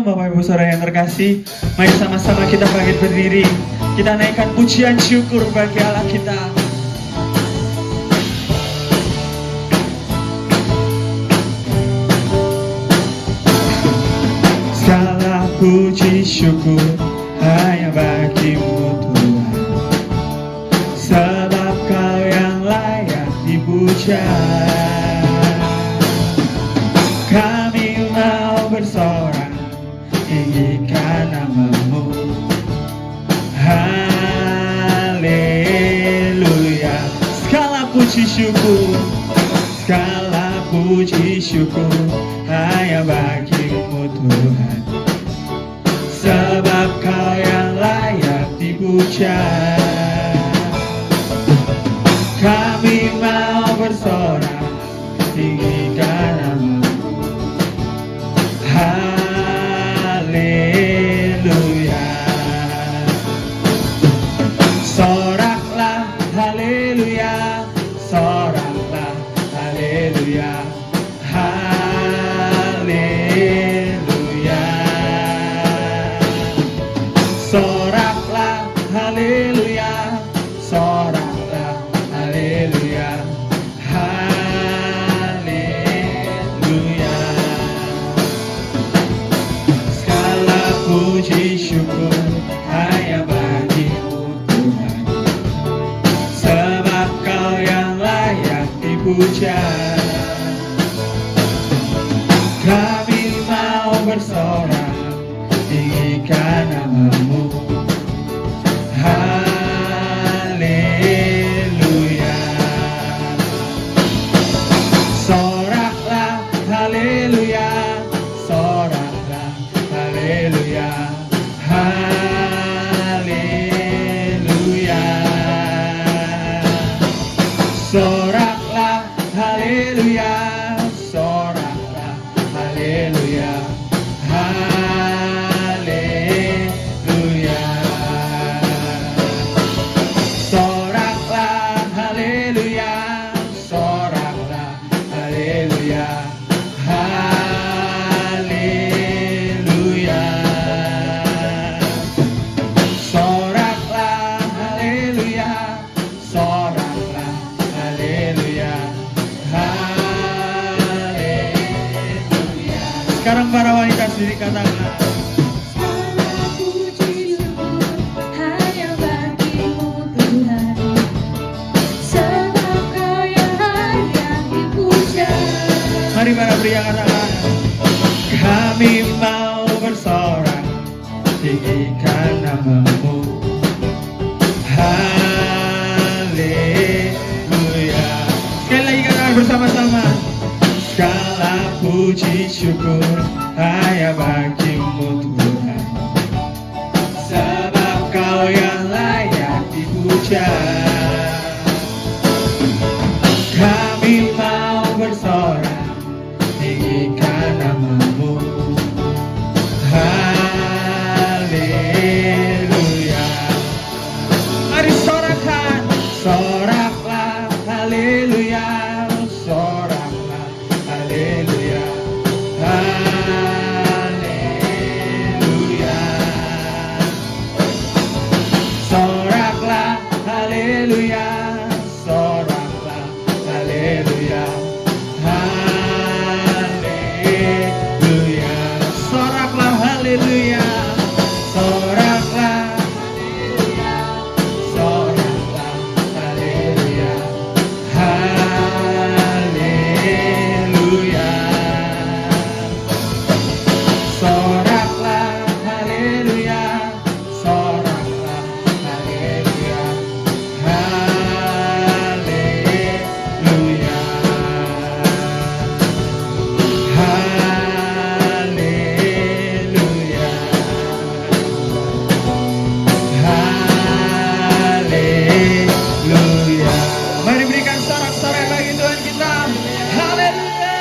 Shalom Bapak Ibu Saudara yang terkasih. Mari sama-sama kita bangkit berdiri. Kita naikkan pujian syukur bagi Allah kita. Segala puji syukur hanya bagimu Tuhan, sebab Kau yang layak dipuja. Kami mau bersorak tinggikan nama-Mu. Haleluya. Segala puji syukur, segala puji syukur hanya bagimu Tuhan, sebab Kau yang layak dipuja. Kami mau bersorak tinggikan nama-Mu. Haleluya. Soraklah haleluya, soraklah haleluya, haleluya. Soraklah haleluya, soraklah haleluya, haleluya. Segala puji syukur hanya bagimu Tuhan, sebab Kau yang layak dipuja. Kami mau bersorak tinggikan nama-Mu. Haleluya. Soraklah haleluya, soraklah haleluya, haleluya. Soraklah haleluya, soraklah haleluya, haleluya. Soraklah haleluya, soraklah haleluya, haleluya. Soraklah haleluya, soraklah haleluya, haleluya. Sekarang para wanita sendiri katakan. Segala puji syukur hanya bagimu Tuhan, sebab Kau yang layak dipuja. Mari para pria katakan. Kami mau bersorak tinggikan nama-Mu. Haleluya. Sekali lagi katakan bersama-sama. Segala puji syukur hanya bagimu Tuhan, sebab Kau yang layak dipuja. Kami mau bersorak tinggikan nama-Mu. Haleluya. Mari sorakkan. Soraklah haleluya, soraklah haleluya, haleluya. Soraklah haleluya, soraklah haleluya, haleluya. Soraklah haleluya, soraklah haleluya, soraklah haleluya, haleluya. Soraklah haleluya, soraklah haleluya, haleluya, haleluya, haleluya. Mari berikan sorak-sorai bagi Tuhan kita. Haleluya.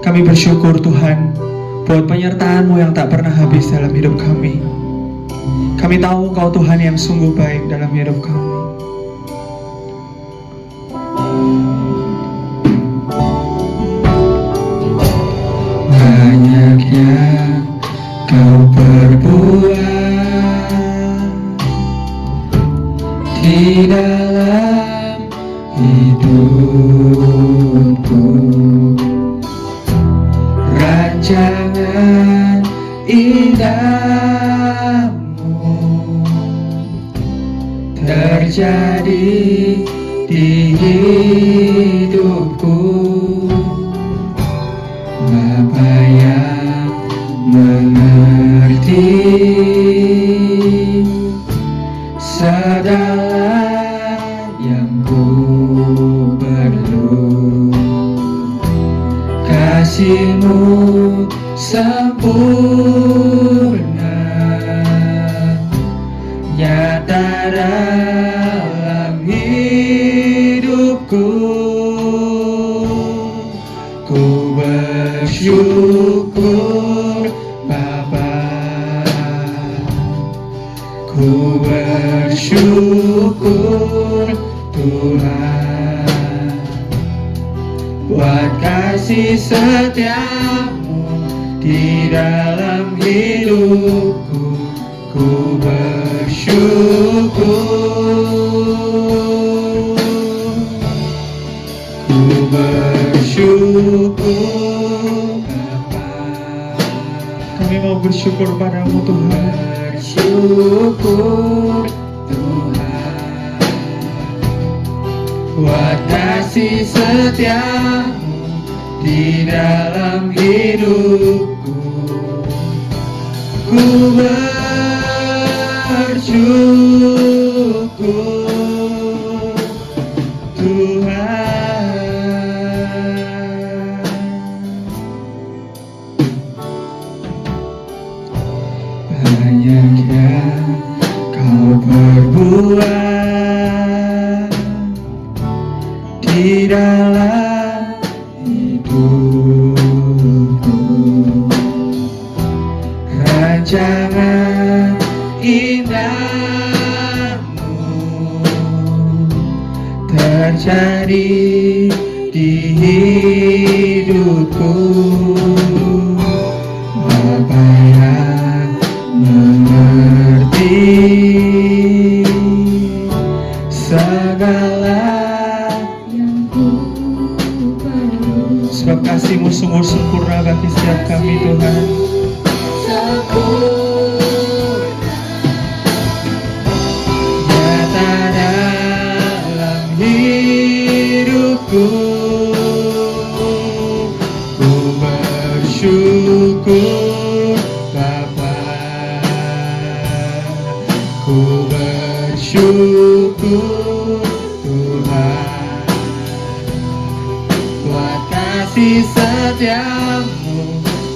Kami bersyukur Tuhan buat penyertaan-Mu yang tak pernah habis dalam hidup kami. Kami tahu Engkau Tuhan yang sungguh baik dalam hidup kami. yang kau perbuat di dalam hidupku, rancangan indahmu terjadi di hidupku. Bapa yang mengerti segala yang ku perlu, kasih-Mu sempurna nyata dalam hidupku. Ku bersyukur Bapa, ku bersyukur Tuhan, buat kasih setia-Mu di dalam hidupku. Ku bersyukur, ku bersyukur Bapa. Kami mau bersyukur padamu Tuhan. Bersyukur Tuhan, buat kasih setia-Mu di dalam hidupku. Ku bersyukur Tuhan. Banyak yang kau perbuat di dalam hidupku, rancangan indahmu terjadi di hidupku. Bapa yang mengerti segala yang ku perlu, sebab kasih-Mu sungguh sempurna bagi setiap kami Tuhan. Nyata dalam hidupku. Ku bersyukur Bapa, ku bersyukur Tuhan, buat kasih setia-Mu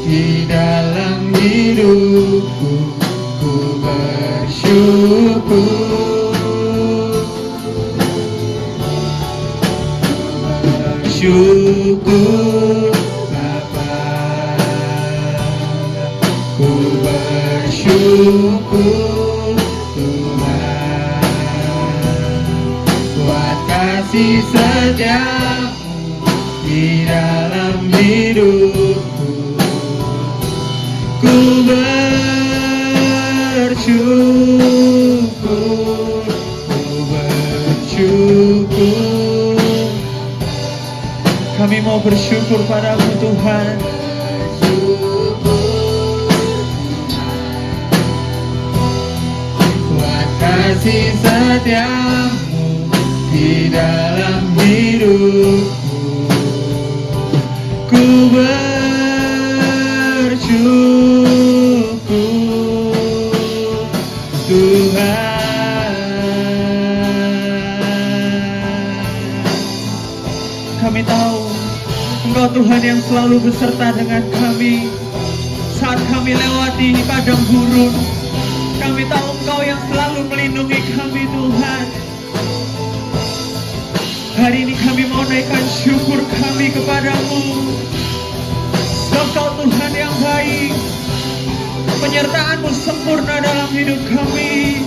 di dalam hidupku. Ku bersyukur, bersyukur Bapa, ku bersyukur Tuhan, buat kasih setia-Mu di dalam hidupku. Ku bersyukur, ku bersyukur. Kami mau bersyukur padamu Tuhan. Buat kasih setia-Mu di dalam hidupku. Ku bersyukur Tuhan. Kami tahu Engkau Tuhan yang selalu beserta dengan kami saat kami lewati padang gurun. Kami tahu Engkau yang selalu melindungi kami Tuhan. Hari ini kami mau naikkan syukur kami kepadamu. Sebab Kau Tuhan yang baik, penyertaan-Mu sempurna dalam hidup kami.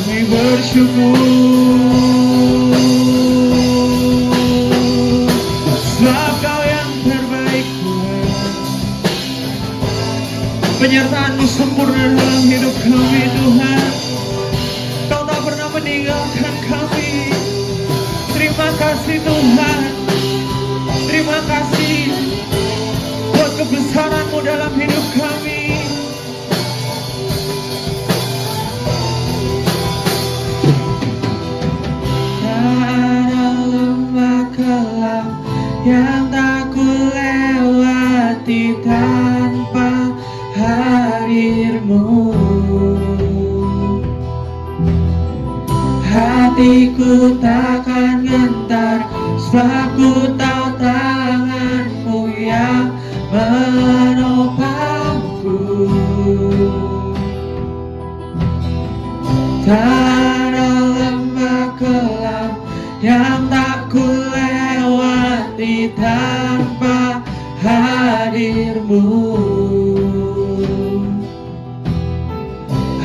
Kami bersyukur, sebab Kau yang terbaik Tuhan. kasih Tuhan. Terima kasih buat kebesaran-Mu dalam hidup kami. Ada lembah gelap yang tak ku lewati tanpa hadir-Mu. Hatiku takkan gentar, sebab ku tahu tangan-Mu yang menopangku. Tak ada lembah gelap yang tak ku lewati tanpa hadir-Mu.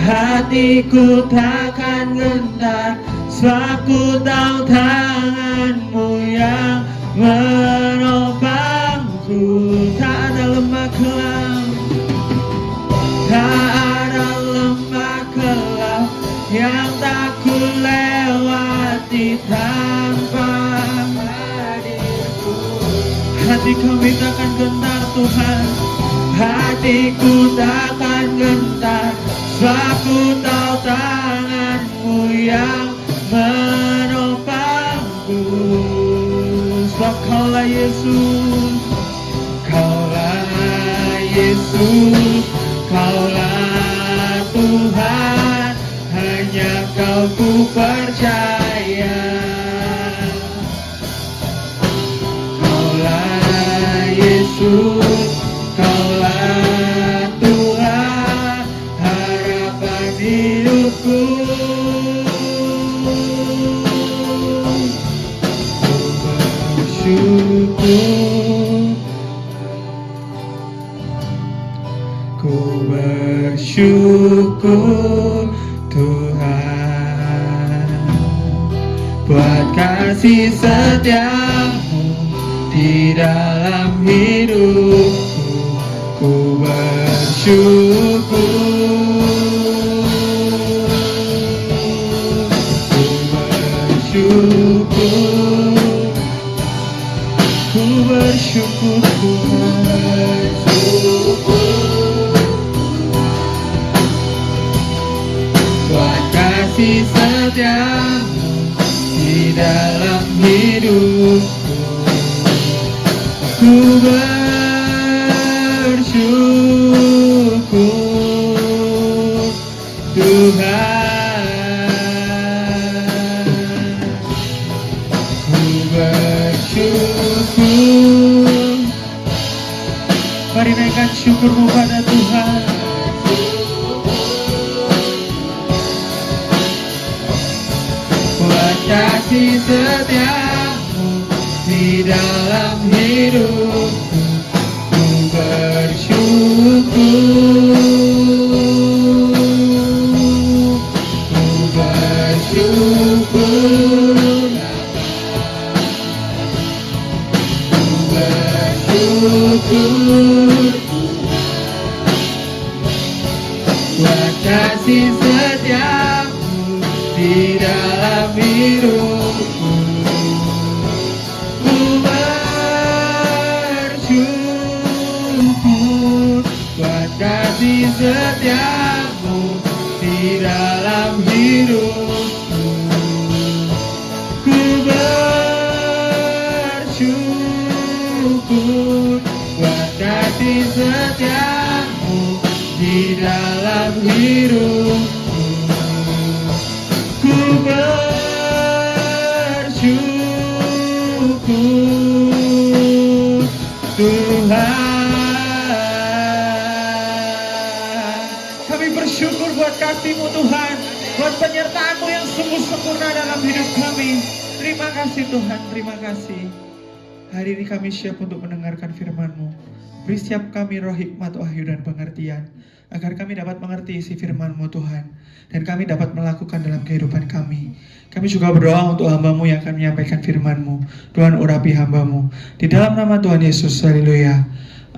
Hatiku takkan gentar, sebab ku tahu tangan-Mu yang menopangku. Tak ada lembah gelap, tak ada lembah gelap yang tak ku lewati tanpa hadir-Mu. Hati kami takkan gentar Tuhan, hatiku takkan gentar, sebab ku tahu tangan-Mu yang menopangku. Sebab Kaulah Yesus, Kaulah Yesus, Kaulah Tuhan, hanya Kau ku percaya. Kaulah Yesus, Kaulah Tuhan, harapan hidupku. Ku bersyukur Tuhan buat kasih setia-Mu di dalam hidupku. Ku bersyukur, ku bersyukur, ku bersyukur Tuhan. Buat kasih setia-Mu di dalam hidupku. Ku bersyukur Tuhan. Ku bersyukur. Mari naikkan syukur-Mu pada Tuhan. Buat kasih setia-Mu di dalam hidupku. Ku bersyukur, ku bersyukur, ku bersyukur. Buat kasih setia-Mu di dalam hidupku. Ku bersyukur buat kasih setia-Mu di dalam hidupku. Ku bersyukur buat kasih setia-Mu di dalam hidupku. Ku bersyukur Tuhan. Kami bersyukur buat kasih-Mu Tuhan, buat penyertaan-Mu yang sungguh sempurna dalam hidup kami. Terima kasih Tuhan, terima kasih. Hari ini kami siap untuk mendengarkan firman-Mu. Beri setiap kami roh hikmat, wahyu dan pengertian, agar kami dapat mengerti isi firman-Mu Tuhan, dan kami dapat melakukan dalam kehidupan kami. Kami juga berdoa untuk hamba-Mu yang akan menyampaikan firman-Mu. Tuhan urapi hamba-Mu. Di dalam nama Tuhan Yesus, haleluya.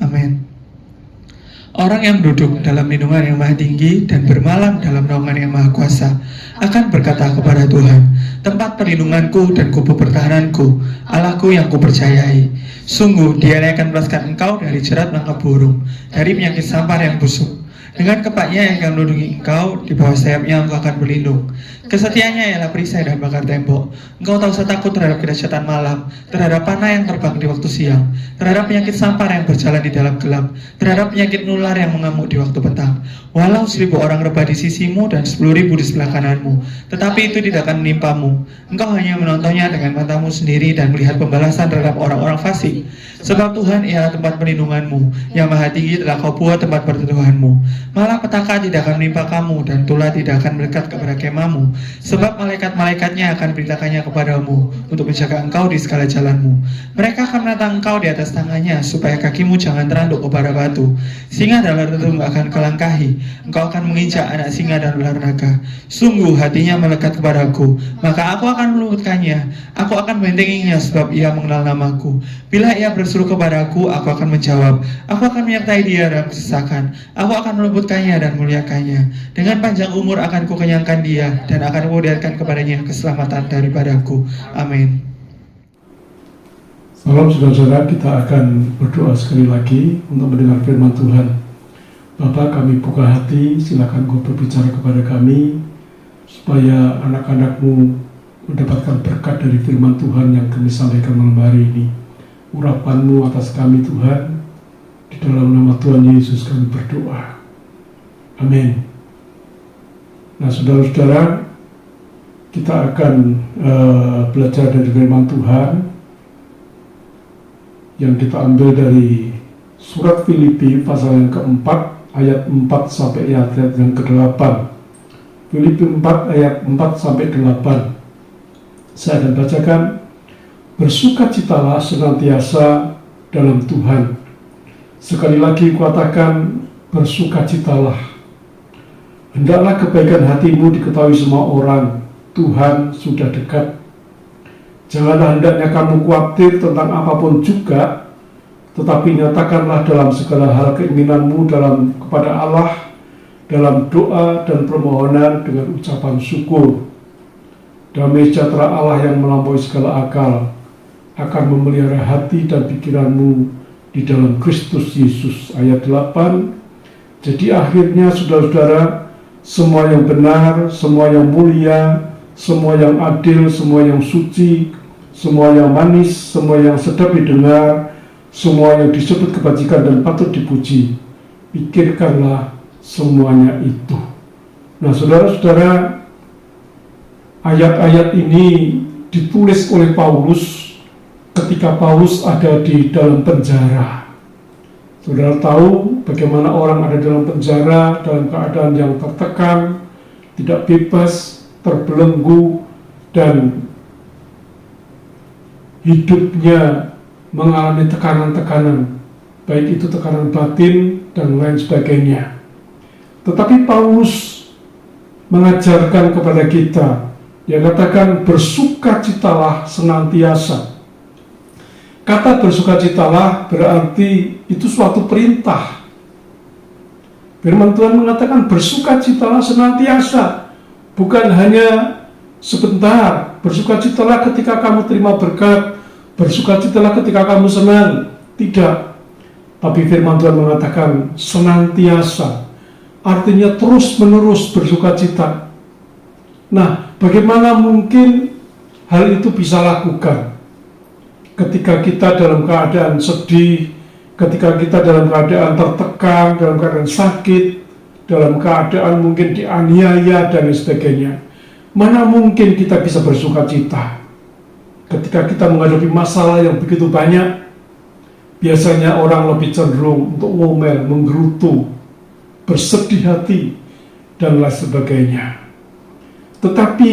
Amin. Orang yang duduk dalam lindungan yang maha tinggi dan bermalam dalam naungan yang maha kuasa akan berkata kepada Tuhan, tempat perlindunganku dan kubu pertahananku, Allahku yang kupercayai. Sungguh Dia yang akan melepaskan engkau dari jerat menangkap burung, dari penyakit sampar yang busuk. Dengan kepaknya yang akan melindungi engkau, di bawah sayapnya engkau akan berlindung. Kesetiaannya ialah perisai dan bakar tembok. Engkau tak usah takut terhadap kedahsyatan malam, terhadap panah yang terbang di waktu siang, terhadap penyakit sampar yang berjalan di dalam gelap, terhadap penyakit nular yang mengamuk di waktu petang. Walau 1000 orang rebah di sisimu dan 10.000 di sebelah kananmu, tetapi itu tidak akan menimpamu. Engkau hanya menontonnya dengan matamu sendiri dan melihat pembalasan terhadap orang-orang fasik. Sebab Tuhan ialah tempat perlindunganmu, yang maha tinggi telah kau buat tempat perteduhanmu. Malah petaka tidak akan menimpa kamu, dan tulah tidak akan mendekat kepada kemahmu. Sebab malaikat-malaikatnya akan perintahkannya kepadamu, untuk menjaga engkau di segala jalanmu. Mereka akan menatang engkau di atas tangannya, supaya kakimu jangan teranduk kepada batu. Singa dan ular tetungga akan kelangkahi, engkau akan menginjak anak singa dan ular naga. Sungguh hatinya melekat kepadaku, maka aku akan meluputkannya. Aku akan membentenginya, sebab ia mengenal namaku. Bila ia berseru kepadaku, aku akan menjawab. Aku akan menyertai dia dalam kesesakan. Aku akan meluputkannya dan muliakannya. Dengan panjang umur akan kukenyangkan dia, dan akan kulihatkan kepadanya keselamatan daripadaku. Amin. Salam saudara-saudara, kita akan berdoa sekali lagi untuk mendengar firman Tuhan. Bapa, kami buka hati, silakan Kau berbicara kepada kami, supaya anak-anak-Mu mendapatkan berkat dari firman Tuhan yang kami sampaikan malam hari ini. Urapan-Mu atas kami Tuhan, di dalam nama Tuhan Yesus kami berdoa. Amin. Nah saudara-saudara, kita akan belajar dari firman Tuhan yang kita ambil dari surat Filipi pasal yang keempat ayat 4 sampai ayat yang ke-8. Filipi 4 ayat 4 sampai 8. Saya akan bacakan. Bersukacitalah senantiasa dalam Tuhan. Sekali lagi kukatakan, bersukacitalah. Hendaklah kebaikan hatimu diketahui semua orang. Tuhan sudah dekat. Janganlah hendaknya kamu khawatir tentang apapun juga, tetapi nyatakanlah dalam segala hal keinginanmu kepada Allah, dalam doa dan permohonan dengan ucapan syukur. Damai sejahtera Allah yang melampaui segala akal akan memelihara hati dan pikiranmu di dalam Kristus Yesus. Ayat 8. Jadi akhirnya saudara-saudara, semua yang benar, semua yang mulia, semua yang adil, semua yang suci, semua yang manis, semua yang sedap didengar, semua yang disebut kebajikan dan patut dipuji, pikirkanlah semuanya itu. Nah saudara-saudara, ayat-ayat ini ditulis oleh Paulus ketika Paulus ada di dalam penjara. Saudara tahu bagaimana orang ada dalam penjara dalam keadaan yang tertekan, tidak bebas, terbelenggu, dan hidupnya mengalami tekanan-tekanan, baik itu tekanan batin dan lain sebagainya. Tetapi Paulus mengajarkan kepada kita, dia katakan bersukacitalah senantiasa. Kata bersukacitalah berarti itu suatu perintah. Firman Tuhan mengatakan bersukacitalah senantiasa, bukan hanya sebentar. Bersukacitalah ketika kamu terima berkat, bersukacitalah ketika kamu senang. Tidak. Tapi firman Tuhan mengatakan senantiasa, artinya terus menerus bersukacita. Nah, bagaimana mungkin hal itu bisa lakukan? Ketika kita dalam keadaan sedih, ketika kita dalam keadaan tertekan, dalam keadaan sakit, dalam keadaan mungkin dianiaya dan sebagainya, mana mungkin kita bisa bersukacita? Ketika kita menghadapi masalah yang begitu banyak, biasanya orang lebih cenderung untuk ngomel, menggerutu, bersedih hati, dan lain sebagainya. Tetapi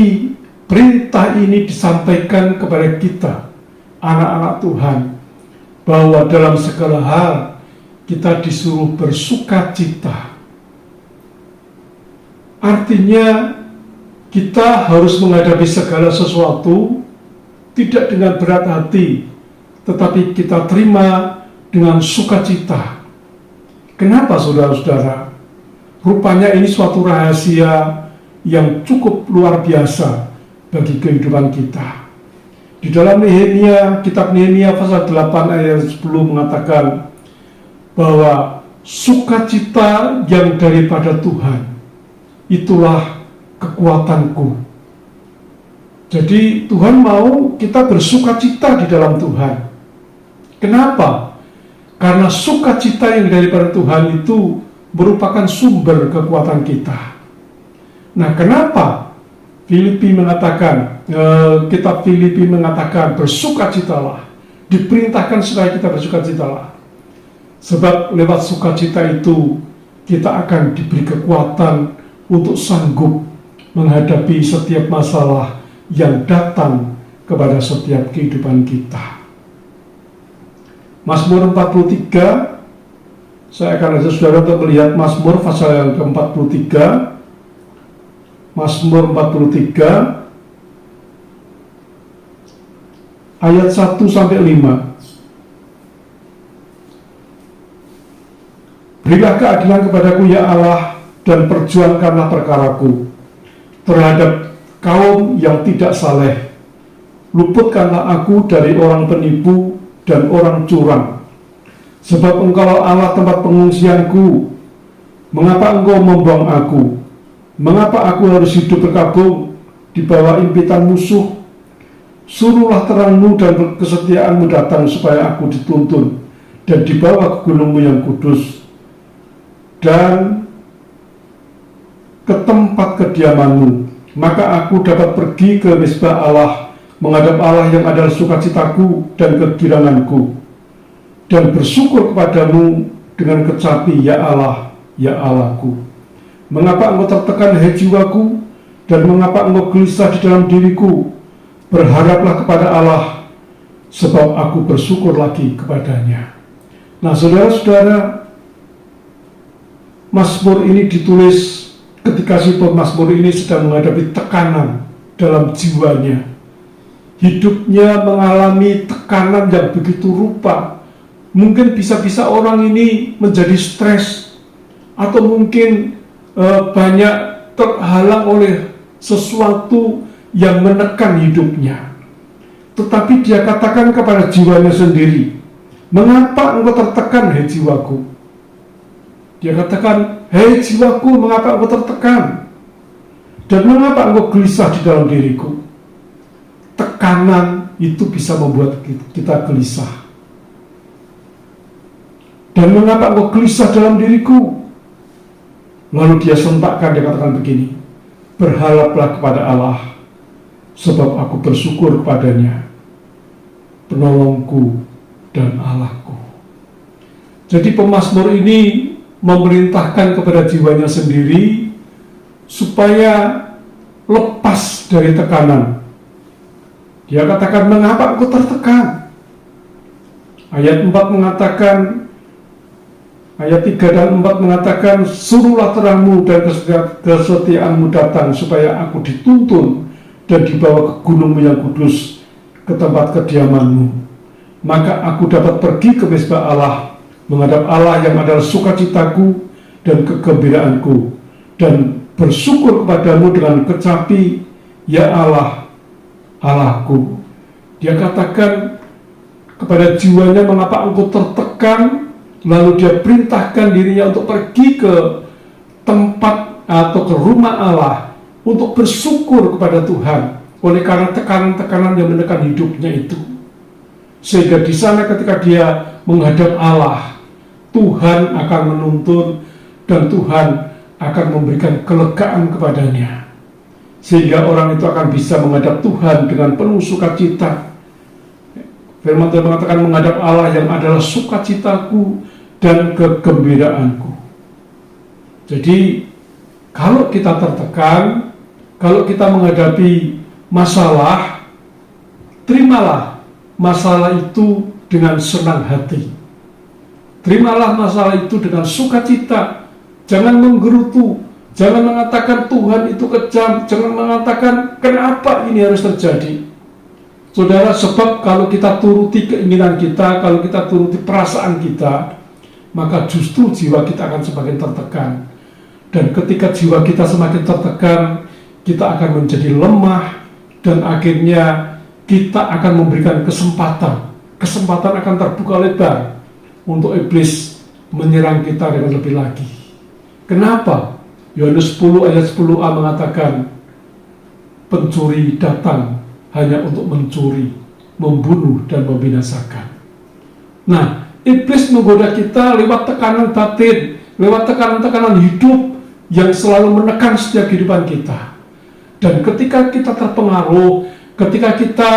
perintah ini disampaikan kepada kita, anak-anak Tuhan, bahwa dalam segala hal kita disuruh bersukacita. Artinya kita harus menghadapi segala sesuatu tidak dengan berat hati, tetapi kita terima dengan sukacita. Kenapa saudara-saudara? Rupanya ini suatu rahasia yang cukup luar biasa, bagi kehidupan kita. Di dalam Nehemia, kitab Nehemia pasal 8 ayat 10 mengatakan bahwa sukacita yang daripada Tuhan itulah kekuatanku. Jadi Tuhan mau kita bersukacita di dalam Tuhan. Kenapa? Karena sukacita yang daripada Tuhan itu merupakan sumber kekuatan kita. Nah, kenapa Filipi mengatakan, kitab Filipi mengatakan bersukacitalah, diperintahkan supaya kita bersukacitalah. Sebab lewat sukacita itu kita akan diberi kekuatan untuk sanggup menghadapi setiap masalah yang datang kepada setiap kehidupan kita. Mazmur 43, saya akan ajak saudara untuk melihat Mazmur pasal yang ke-43. Mazmur 43 ayat 1-5. Berilah keadilan kepadaku ya Allah, dan perjuangkanlah perkaraku terhadap kaum yang tidak saleh. Luputkanlah aku dari orang penipu dan orang curang. Sebab Engkaulah Allah tempat pengungsianku. Mengapa Engkau membuang aku? Mengapa aku harus hidup berkabung di bawah impitan musuh? Suruhlah terangmu dan kesetiaanmu datang supaya aku dituntun dan dibawa ke gunungmu yang kudus dan ke tempat kediamanmu. Maka aku dapat pergi ke Mezbah Allah, menghadap Allah yang adalah sukacitaku dan kegiranganku, dan bersyukur kepadamu dengan kecapi, ya Allah, ya Allahku. Mengapa engkau tertekan, hai jiwaku, dan mengapa engkau gelisah di dalam diriku? Berharaplah kepada Allah, sebab aku bersyukur lagi kepadanya. Nah, saudara-saudara, Mazmur ini ditulis ketika si pemazmur ini sedang menghadapi tekanan dalam jiwanya. Hidupnya mengalami tekanan yang begitu rupa. Mungkin bisa-bisa orang ini menjadi stres, atau mungkin banyak terhalang oleh sesuatu yang menekan hidupnya. Tetapi dia katakan kepada jiwanya sendiri, mengapa engkau tertekan, hai jiwaku? Dia katakan, hei jiwaku, mengapa engkau tertekan? Dan mengapa engkau gelisah di dalam diriku? Tekanan itu bisa membuat kita gelisah. Dan mengapa engkau gelisah dalam diriku? Lalu dia sentakkan, dia katakan begini, berharaplah kepada Allah, sebab aku bersyukur kepadanya, penolongku dan Allahku. Jadi pemazmur ini memerintahkan kepada jiwanya sendiri supaya lepas dari tekanan. Dia katakan, mengapa engkau tertekan? Ayat 4 mengatakan, ayat 3 dan 4 mengatakan, suruhlah terangmu dan kesetiaanmu datang supaya aku dituntun dan dibawa ke gunungmu yang kudus, ke tempat kediamanmu. Maka aku dapat pergi ke Mezbah Allah, menghadap Allah yang adalah sukacitaku dan kegembiraanku, dan bersyukur kepadamu dengan kecapi, ya Allah, Allahku. Dia katakan kepada jiwanya, mengapa engkau tertekan? Lalu dia perintahkan dirinya untuk pergi ke tempat atau ke rumah Allah untuk bersyukur kepada Tuhan oleh karena tekanan-tekanan yang menekan hidupnya itu. Sehingga di sana ketika dia menghadap Allah, Tuhan akan menuntun dan Tuhan akan memberikan kelegaan kepadanya, sehingga orang itu akan bisa menghadap Tuhan dengan penuh sukacita. Firman Tuhan mengatakan, menghadap Allah yang adalah sukacitaku dan kegembiraanku. Jadi kalau kita tertekan, kalau kita menghadapi masalah, terimalah masalah itu dengan senang hati. Terimalah masalah itu dengan sukacita. Jangan menggerutu, jangan mengatakan Tuhan itu kejam, jangan mengatakan kenapa ini harus terjadi. Saudara, sebab kalau kita turuti keinginan kita, kalau kita turuti perasaan kita, maka justru jiwa kita akan semakin tertekan. Dan ketika jiwa kita semakin tertekan, kita akan menjadi lemah, dan akhirnya kita akan memberikan kesempatan akan terbuka lebar untuk iblis menyerang kita dengan lebih lagi. Kenapa? Yohanes 10 ayat 10a mengatakan, pencuri datang hanya untuk mencuri, membunuh, dan membinasakan. Nah, iblis menggoda kita lewat tekanan batin, lewat tekanan-tekanan hidup yang selalu menekan setiap kehidupan kita. Dan ketika kita terpengaruh, ketika kita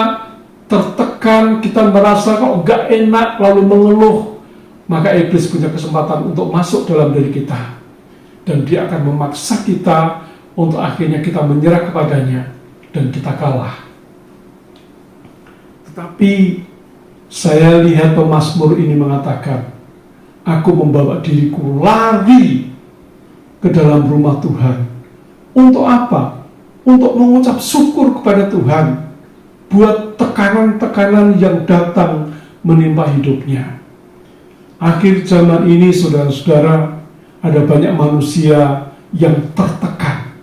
tertekan, kita merasa kok gak enak, lalu mengeluh, maka iblis punya kesempatan untuk masuk dalam diri kita. Dan dia akan memaksa kita untuk akhirnya kita menyerah kepadanya dan kita kalah. Tetapi saya lihat pemazmur ini mengatakan, aku membawa diriku lari ke dalam rumah Tuhan. Untuk apa? Untuk mengucap syukur kepada Tuhan buat tekanan-tekanan yang datang menimpa hidupnya. Akhir zaman ini, saudara-saudara, ada banyak manusia yang tertekan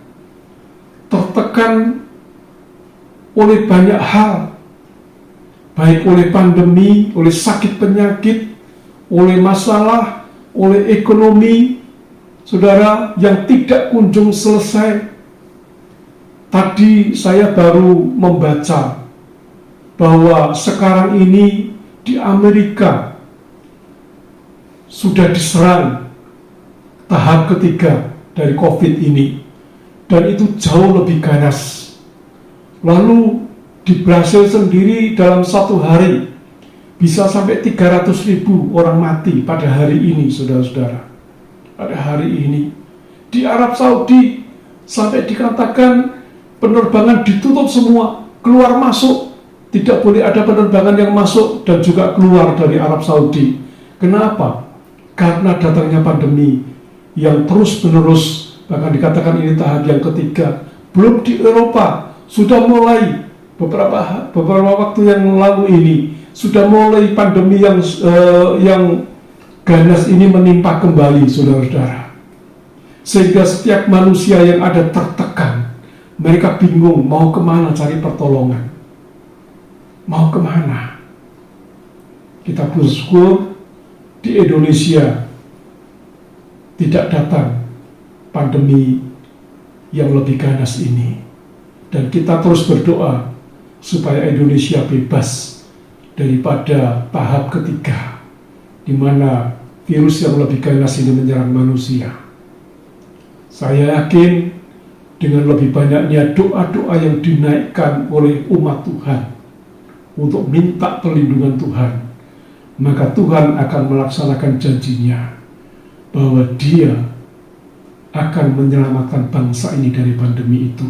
oleh banyak hal, baik oleh pandemi, oleh sakit penyakit, oleh masalah, oleh ekonomi, saudara, yang tidak kunjung selesai. Tadi saya baru membaca bahwa sekarang ini di Amerika sudah diserang tahap ketiga dari COVID ini, dan itu jauh lebih ganas. Lalu di Brasil sendiri dalam satu hari bisa sampai 300.000 orang mati pada hari ini, saudara-saudara. Pada hari ini di Arab Saudi sampai dikatakan penerbangan ditutup semua, keluar masuk, tidak boleh ada penerbangan yang masuk dan juga keluar dari Arab Saudi. Kenapa? Karena datangnya pandemi yang terus-menerus, bahkan dikatakan ini tahap yang ketiga. Belum di Eropa, sudah mulai beberapa waktu yang lalu ini, sudah mulai pandemi yang ganas ini menimpa kembali, saudara-saudara. Sehingga setiap manusia yang ada tertekan, mereka bingung mau kemana cari pertolongan. Mau kemana? Kita bersyukur di Indonesia tidak datang pandemi yang lebih ganas ini. Dan kita terus berdoa supaya Indonesia bebas daripada tahap ketiga, di mana virus yang lebih ganas ini menyerang manusia. Saya yakin dengan lebih banyaknya doa-doa yang dinaikkan oleh umat Tuhan untuk minta perlindungan Tuhan, maka Tuhan akan melaksanakan janjinya bahwa Dia akan menyelamatkan bangsa ini dari pandemi itu.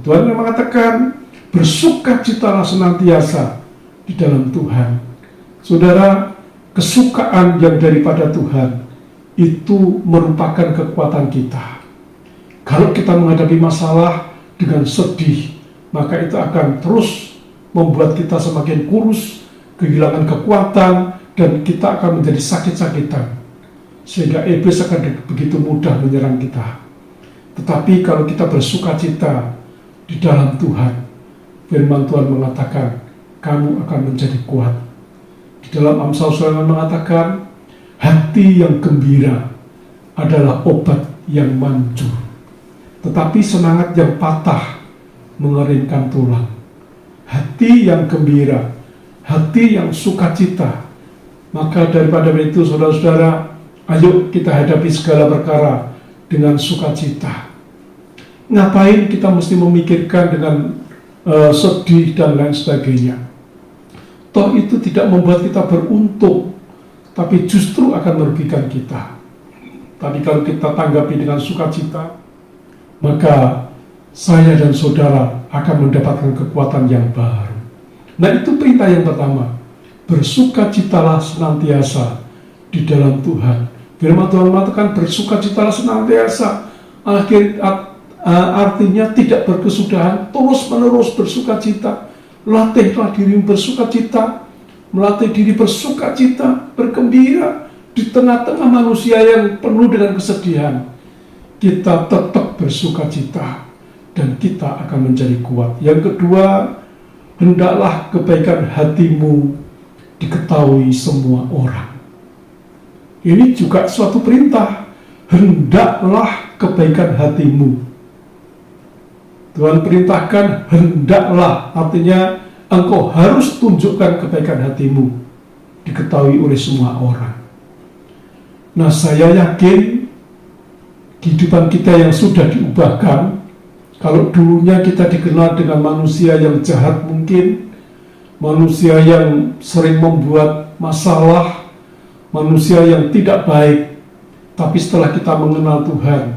Tuhan yang mengatakan, bersukacitalah senantiasa di dalam Tuhan. Saudara, kesukaan yang daripada Tuhan itu merupakan kekuatan kita. Kalau kita menghadapi masalah dengan sedih, maka itu akan terus membuat kita semakin kurus, kehilangan kekuatan, dan kita akan menjadi sakit-sakitan, sehingga iblis akan begitu mudah menyerang kita. Tetapi kalau kita bersukacita di dalam Tuhan, firman Tuhan mengatakan, kamu akan menjadi kuat. Di dalam Amsal Sulaiman mengatakan, hati yang gembira adalah obat yang manjur, tetapi semangat yang patah mengeringkan tulang. Hati yang gembira, hati yang sukacita. Maka daripada itu, saudara-saudara, ayo kita hadapi segala perkara dengan sukacita. Ngapain kita mesti memikirkan dengan sedih dan lain sebagainya? Toh itu tidak membuat kita beruntung, tapi justru akan merugikan kita. Tapi kalau kita tanggapi dengan sukacita, maka saya dan saudara akan mendapatkan kekuatan yang baru. Nah, itu perintah yang pertama. Bersukacitalah senantiasa di dalam Tuhan. Firman Tuhan mengatakan bersukacitalah senantiasa. Artinya tidak berkesudahan, terus-menerus bersukacita. Latihlah dirimu bersukacita, melatih diri bersukacita, bergembira di tengah-tengah manusia yang penuh dengan kesedihan. Kita tetap bersukacita. dan kita akan menjadi kuat. Yang kedua, hendaklah kebaikan hatimu diketahui semua orang. Ini juga suatu perintah. Hendaklah kebaikan hatimu. Tuhan perintahkan hendaklah, artinya engkau harus tunjukkan kebaikan hatimu diketahui oleh semua orang. Nah, saya yakin kehidupan kita yang sudah diubahkan. Kalau dulunya kita dikenal dengan manusia yang jahat mungkin, manusia yang sering membuat masalah, manusia yang tidak baik, tapi setelah kita mengenal Tuhan,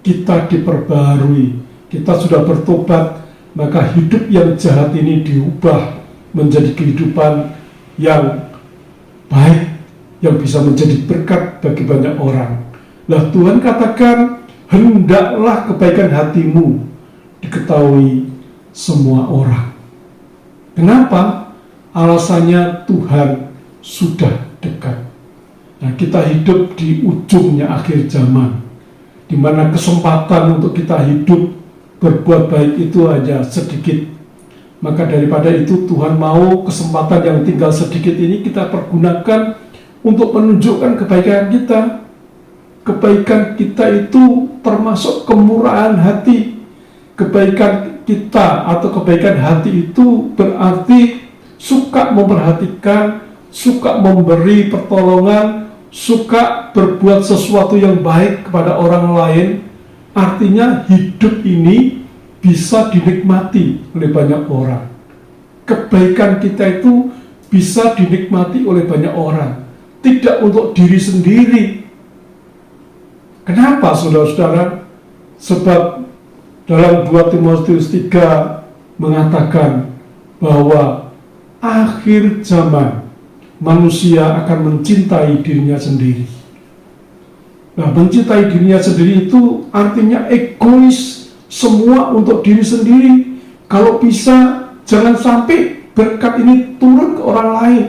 kita diperbarui, kita sudah bertobat, maka hidup yang jahat ini diubah menjadi kehidupan yang baik, yang bisa menjadi berkat bagi banyak orang. Lah, Tuhan katakan, hendaklah kebaikan hatimu diketahui semua orang. Kenapa? Alasannya Tuhan sudah dekat. Nah, kita hidup di ujungnya akhir zaman, di mana kesempatan untuk kita hidup berbuat baik itu hanya sedikit. Maka daripada itu Tuhan mau kesempatan yang tinggal sedikit ini kita pergunakan untuk menunjukkan kebaikan kita. Kebaikan kita itu termasuk kemurahan hati. Kebaikan kita atau kebaikan hati itu berarti suka memperhatikan, suka memberi pertolongan, suka berbuat sesuatu yang baik kepada orang lain. Artinya hidup ini bisa dinikmati oleh banyak orang. Kebaikan kita itu bisa dinikmati oleh banyak orang, tidak untuk diri sendiri. Kenapa, saudara-saudara? Sebab dalam 2 Timotius 3 mengatakan bahwa akhir zaman manusia akan mencintai dirinya sendiri. Nah, mencintai dirinya sendiri itu artinya egois, semua untuk diri sendiri. Kalau bisa, jangan sampai berkat ini turun ke orang lain,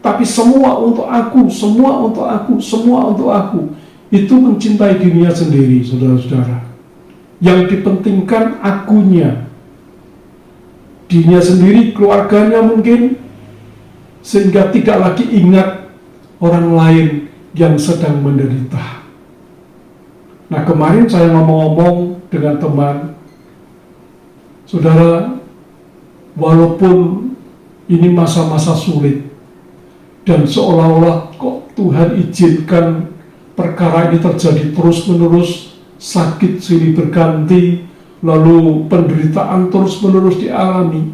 tapi semua untuk aku, semua untuk aku, semua untuk aku. Itu mencintai dirinya sendiri, saudara-saudara. Yang dipentingkan akunya, dirinya sendiri, keluarganya mungkin, sehingga tidak lagi ingat orang lain yang sedang menderita. Nah, kemarin saya ngomong-ngomong dengan teman, saudara, walaupun ini masa-masa sulit, dan seolah-olah kok Tuhan izinkan perkara ini terjadi terus-menerus, sakit silih berganti, lalu penderitaan terus-menerus dialami.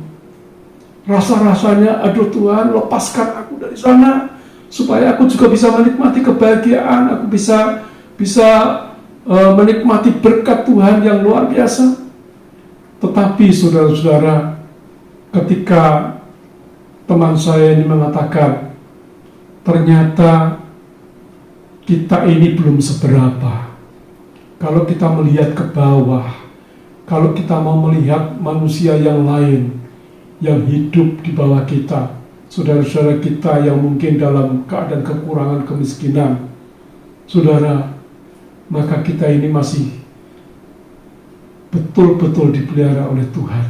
Rasa-rasanya, aduh Tuhan, lepaskan aku dari sana, supaya aku juga bisa menikmati kebahagiaan, aku bisa menikmati berkat Tuhan yang luar biasa. Tetapi saudara-saudara, ketika teman saya ini mengatakan, ternyata kita ini belum seberapa. Kalau kita melihat ke bawah, kalau kita mau melihat manusia yang lain yang hidup di bawah kita, saudara-saudara kita yang mungkin dalam keadaan kekurangan, kemiskinan, saudara, maka kita ini masih betul-betul dipelihara oleh Tuhan.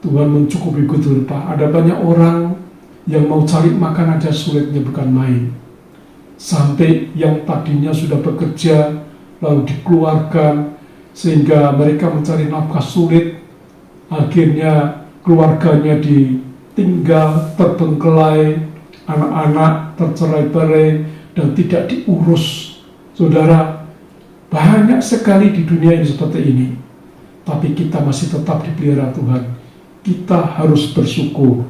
Tuhan mencukupi kehidupan. Ada banyak orang yang mau cari makan aja sulitnya bukan main. Sampai yang tadinya sudah bekerja lalu dikeluarkan, sehingga mereka mencari nafkah sulit. Akhirnya keluarganya ditinggal, terbengkelai, anak-anak tercerai-berai dan tidak diurus. Saudara, banyak sekali di dunia ini seperti ini. Tapi kita masih tetap dipelihara Tuhan. Kita harus bersyukur.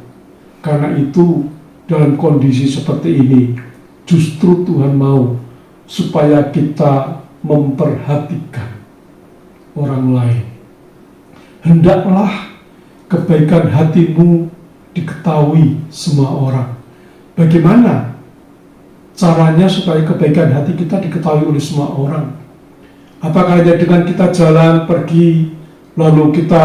Karena itu dalam kondisi seperti ini, justru Tuhan mau supaya kita memperhatikan orang lain. Hendaklah kebaikan hatimu diketahui semua orang. Bagaimana caranya supaya kebaikan hati kita diketahui oleh semua orang? Apakah hanya dengan kita jalan pergi, lalu kita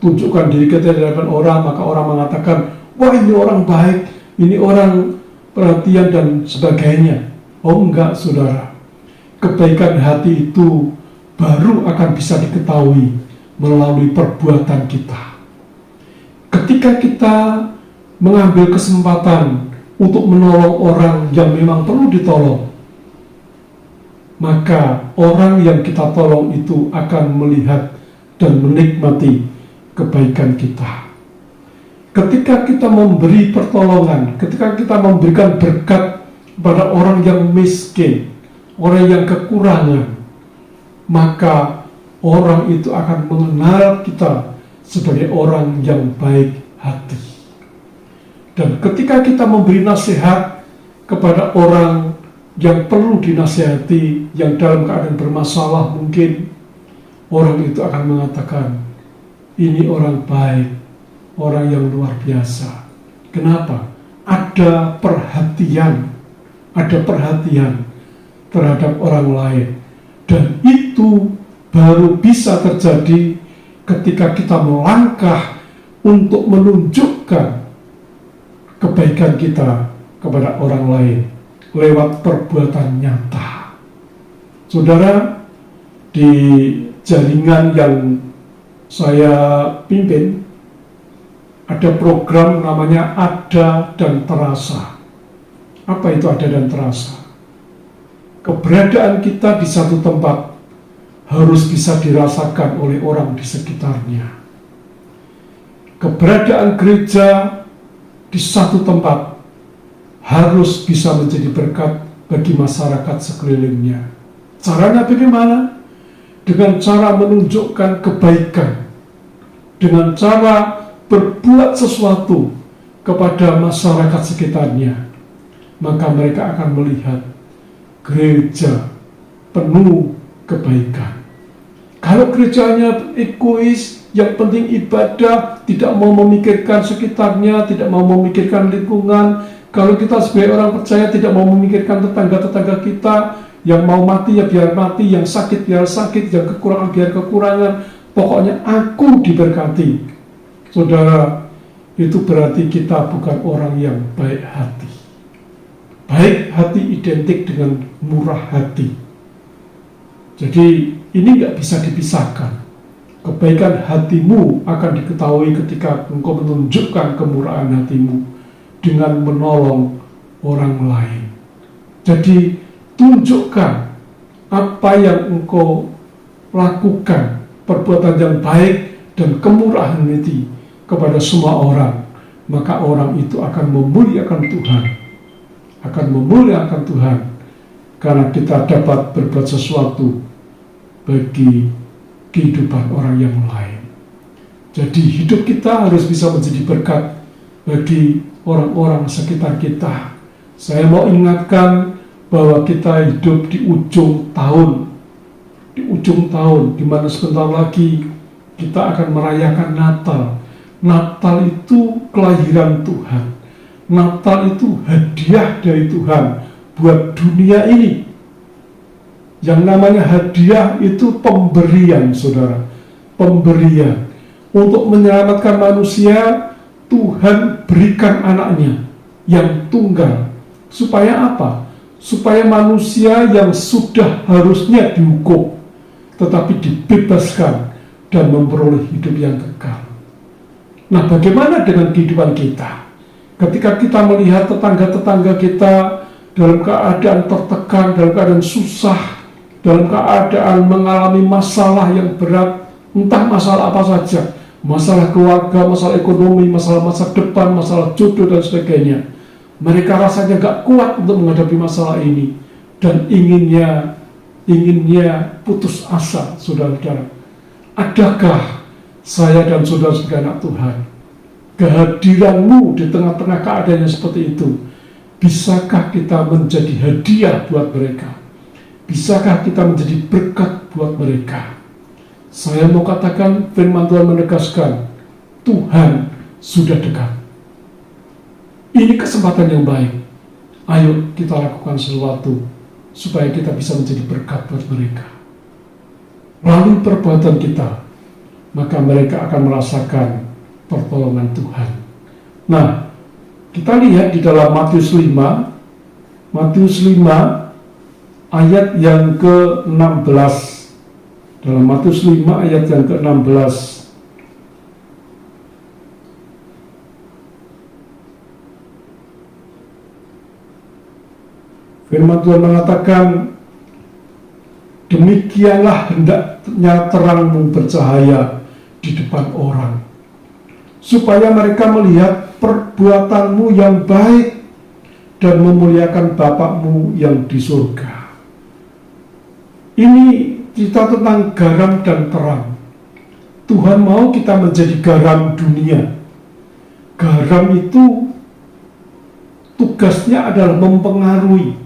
tunjukkan diri kita di hadapan orang, maka orang mengatakan, wah ini orang baik, ini orang perhatian dan sebagainya? Oh enggak, saudara. Kebaikan hati itu baru akan bisa diketahui melalui perbuatan kita. Ketika kita mengambil kesempatan untuk menolong orang yang memang perlu ditolong, maka orang yang kita tolong itu akan melihat dan menikmati kebaikan kita. Ketika kita memberi pertolongan, ketika kita memberikan berkat pada orang yang miskin, orang yang kekurangan, maka orang itu akan mengenal kita sebagai orang yang baik hati. Dan ketika kita memberi nasihat kepada orang yang perlu dinasihati, yang dalam keadaan bermasalah mungkin, orang itu akan mengatakan, ini orang baik, orang yang luar biasa. Kenapa? Ada perhatian terhadap orang lain. Dan itu baru bisa terjadi ketika kita melangkah untuk menunjukkan kebaikan kita kepada orang lain lewat perbuatan nyata. Saudara, di jaringan yang saya pimpin, ada program namanya Ada dan Terasa. Apa itu ada dan terasa? Keberadaan kita di satu tempat harus bisa dirasakan oleh orang di sekitarnya. Keberadaan gereja di satu tempat harus bisa menjadi berkat bagi masyarakat sekelilingnya. Caranya bagaimana? Dengan cara menunjukkan kebaikan, dengan cara berbuat sesuatu kepada masyarakat sekitarnya, maka mereka akan melihat gereja penuh kebaikan. Kalau gerejanya egois, yang penting ibadah, tidak mau memikirkan sekitarnya, tidak mau memikirkan lingkungan. Kalau kita sebagai orang percaya tidak mau memikirkan tetangga-tetangga kita, yang mau mati ya biar mati, yang sakit biar sakit, yang kekurangan biar kekurangan, pokoknya aku diberkati. Saudara, itu berarti kita bukan orang yang baik hati. Baik hati identik dengan murah hati. Jadi ini nggak bisa dipisahkan. Kebaikan hatimu akan diketahui ketika engkau menunjukkan kemurahan hatimu dengan menolong orang lain. Jadi tunjukkan apa yang engkau lakukan, perbuatan yang baik dan kemurahan hati kepada semua orang, maka orang itu akan memuliakan Tuhan. Akan memuliakan Tuhan karena kita dapat berbuat sesuatu bagi kehidupan orang yang lain. Jadi hidup kita harus bisa menjadi berkat bagi orang-orang sekitar kita. Saya mau ingatkan bahwa kita hidup di ujung tahun, di mana sebentar lagi kita akan merayakan Natal. Natal itu kelahiran Tuhan. Natal itu hadiah dari Tuhan buat dunia ini. Yang namanya hadiah itu pemberian, saudara. Pemberian. Untuk menyelamatkan manusia, Tuhan berikan anaknya yang tunggal. Supaya apa? Supaya manusia yang sudah harusnya dihukum, tetapi dibebaskan dan memperoleh hidup yang kekal. Nah, bagaimana dengan kehidupan kita? Ketika kita melihat tetangga-tetangga kita dalam keadaan tertekan, dalam keadaan susah, dalam keadaan mengalami masalah yang berat, entah masalah apa saja, masalah keluarga, masalah ekonomi, masalah masa depan, masalah jodoh dan sebagainya, mereka rasanya gak kuat untuk menghadapi masalah ini dan inginnya putus asa, saudara-saudara. Adakah saya dan saudara sebagai anak Tuhan, kehadiranmu di tengah-tengah keadaan yang seperti itu, bisakah kita menjadi hadiah buat mereka? Bisakah kita menjadi berkat buat mereka? Saya mau katakan, firman Tuhan menegaskan, Tuhan sudah dekat. Ini kesempatan yang baik. Ayo kita lakukan sesuatu supaya kita bisa menjadi berkat buat mereka. Melalui perbuatan kita, maka mereka akan merasakan pertolongan Tuhan. Nah, kita lihat di dalam Matius 5 ayat yang ke-16 Dalam Matius 5 ayat yang ke-16. Firman Tuhan mengatakan, demikianlah hendaknya terangmu bercahaya di depan orang, supaya mereka melihat perbuatanmu yang baik dan memuliakan Bapakmu yang di surga. Ini cerita tentang garam dan terang. Tuhan mau kita menjadi garam dunia. Garam itu tugasnya adalah mempengaruhi.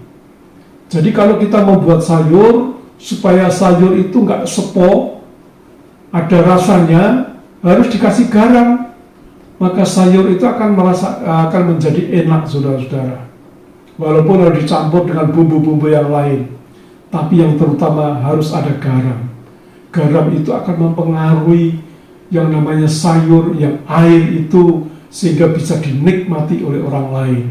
Jadi kalau kita membuat sayur, supaya sayur itu nggak sepo, ada rasanya, harus dikasih garam. Maka sayur itu akan menjadi enak, saudara-saudara. Walaupun harus dicampur dengan bumbu-bumbu yang lain, tapi yang terutama harus ada garam. Garam itu akan mempengaruhi yang namanya sayur, yang air itu, sehingga bisa dinikmati oleh orang lain.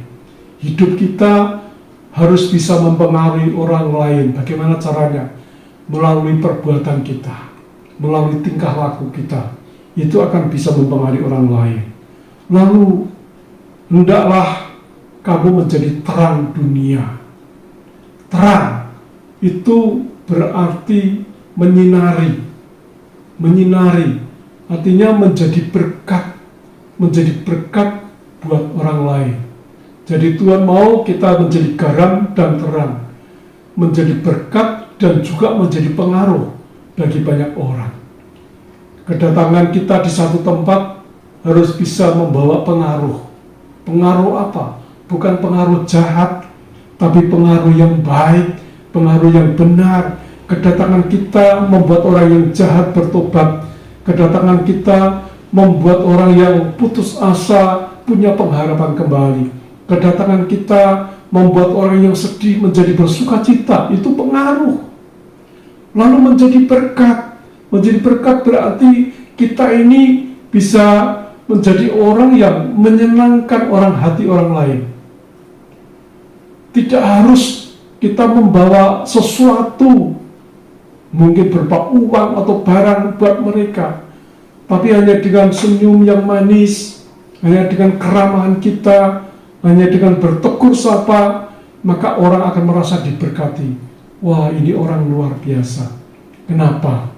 Hidup kita harus bisa mempengaruhi orang lain. Bagaimana caranya? Melalui perbuatan kita, melalui tingkah laku kita, itu akan bisa mempengaruhi orang lain. Lalu, hendaklah kamu menjadi terang dunia. Terang itu berarti menyinari. Menyinari artinya menjadi berkat buat orang lain. Jadi Tuhan mau kita menjadi garam dan terang, menjadi berkat dan juga menjadi pengaruh bagi banyak orang. Kedatangan kita di satu tempat harus bisa membawa pengaruh. Pengaruh apa? Bukan pengaruh jahat, tapi pengaruh yang baik, pengaruh yang benar. Kedatangan kita membuat orang yang jahat bertobat. Kedatangan kita membuat orang yang putus asa punya pengharapan kembali. Kedatangan kita membuat orang yang sedih menjadi bersukacita. Itu pengaruh. Lalu menjadi berkat. Menjadi berkat berarti kita ini bisa menjadi orang yang menyenangkan hati orang lain. Tidak harus kita membawa sesuatu, mungkin berupa uang atau barang buat mereka, tapi hanya dengan senyum yang manis, hanya dengan keramahan kita, hanya dengan bertegur sapa, maka orang akan merasa diberkati. Wah, ini orang luar biasa. Kenapa?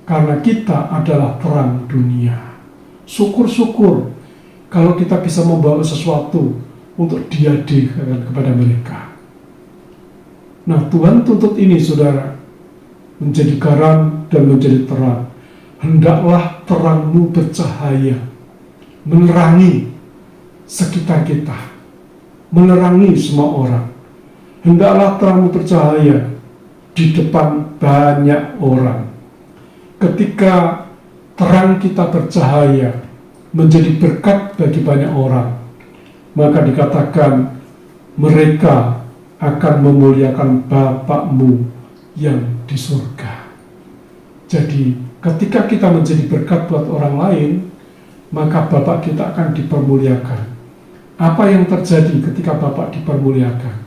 Karena kita adalah terang dunia. Syukur-syukur kalau kita bisa membawa sesuatu untuk dihadiahkan kepada mereka. Nah, Tuhan tuntut ini, saudara, menjadi garam dan menjadi terang. Hendaklah terangmu bercahaya, menerangi sekitar kita, menerangi semua orang. Hendaklah terangmu bercahaya di depan banyak orang. Ketika terang kita bercahaya, menjadi berkat bagi banyak orang, maka dikatakan mereka akan memuliakan Bapakmu yang di surga. Jadi ketika kita menjadi berkat buat orang lain, maka Bapak kita akan dipermuliakan. Apa yang terjadi ketika Bapak dipermuliakan?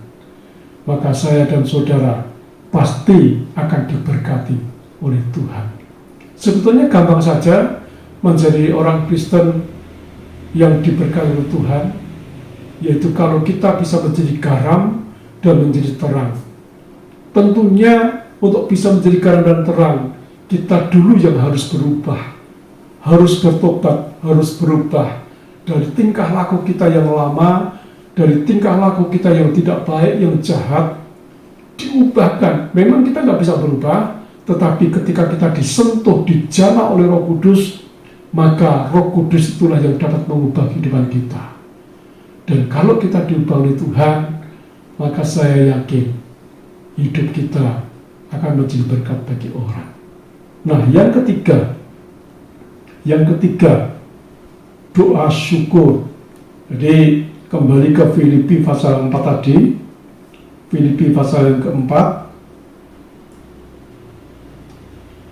Maka saya dan saudara pasti akan diberkati oleh Tuhan. Sebetulnya gampang saja menjadi orang Kristen yang diberkati oleh Tuhan, yaitu kalau kita bisa menjadi garam dan menjadi terang. Tentunya untuk bisa menjadi garam dan terang, kita dulu yang harus berubah, harus bertobat, harus berubah dari tingkah laku kita yang lama, dari tingkah laku kita yang tidak baik, yang jahat, diubahkan. Memang kita nggak bisa berubah, tetapi ketika kita disentuh, dijamah oleh Roh Kudus, maka Roh Kudus itulah yang dapat mengubah kehidupan kita. Dan kalau kita diubah oleh Tuhan, maka saya yakin hidup kita akan menjadi berkat bagi orang. Nah, yang ketiga, doa syukur. Jadi kembali ke Filipi pasal 4 tadi, Filipi pasal yang keempat,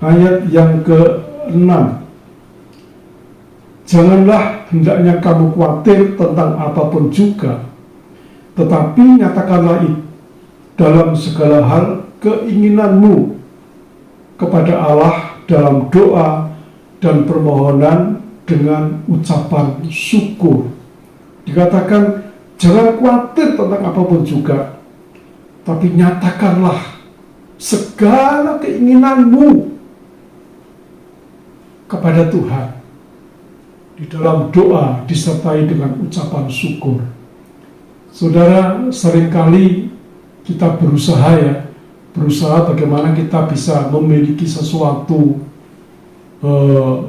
ayat yang ke-6. Janganlah hendaknya kamu khawatir tentang apapun juga, tetapi nyatakanlah dalam segala hal keinginanmu kepada Allah dalam doa dan permohonan dengan ucapan syukur. Dikatakan jangan khawatir tentang apapun juga, tapi nyatakanlah segala keinginanmu kepada Tuhan. Di dalam doa disertai dengan ucapan syukur. Saudara, seringkali kita berusaha bagaimana kita bisa memiliki sesuatu,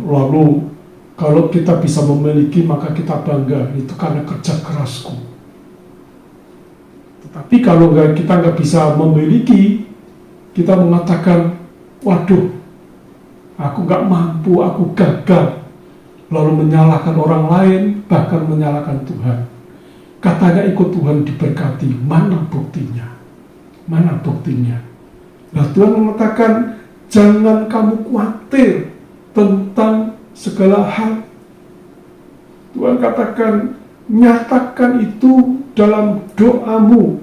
lalu kalau kita bisa memiliki maka kita bangga, itu karena kerja kerasku. Tetapi kalau kita nggak bisa memiliki, kita mengatakan, waduh, aku nggak mampu, aku gagal, lalu menyalahkan orang lain, bahkan menyalahkan Tuhan. Katanya ikut Tuhan diberkati, mana buktinya? Mana buktinya? Nah, Tuhan mengatakan, jangan kamu khawatir tentang segala hal. Tuhan katakan, nyatakan itu dalam doamu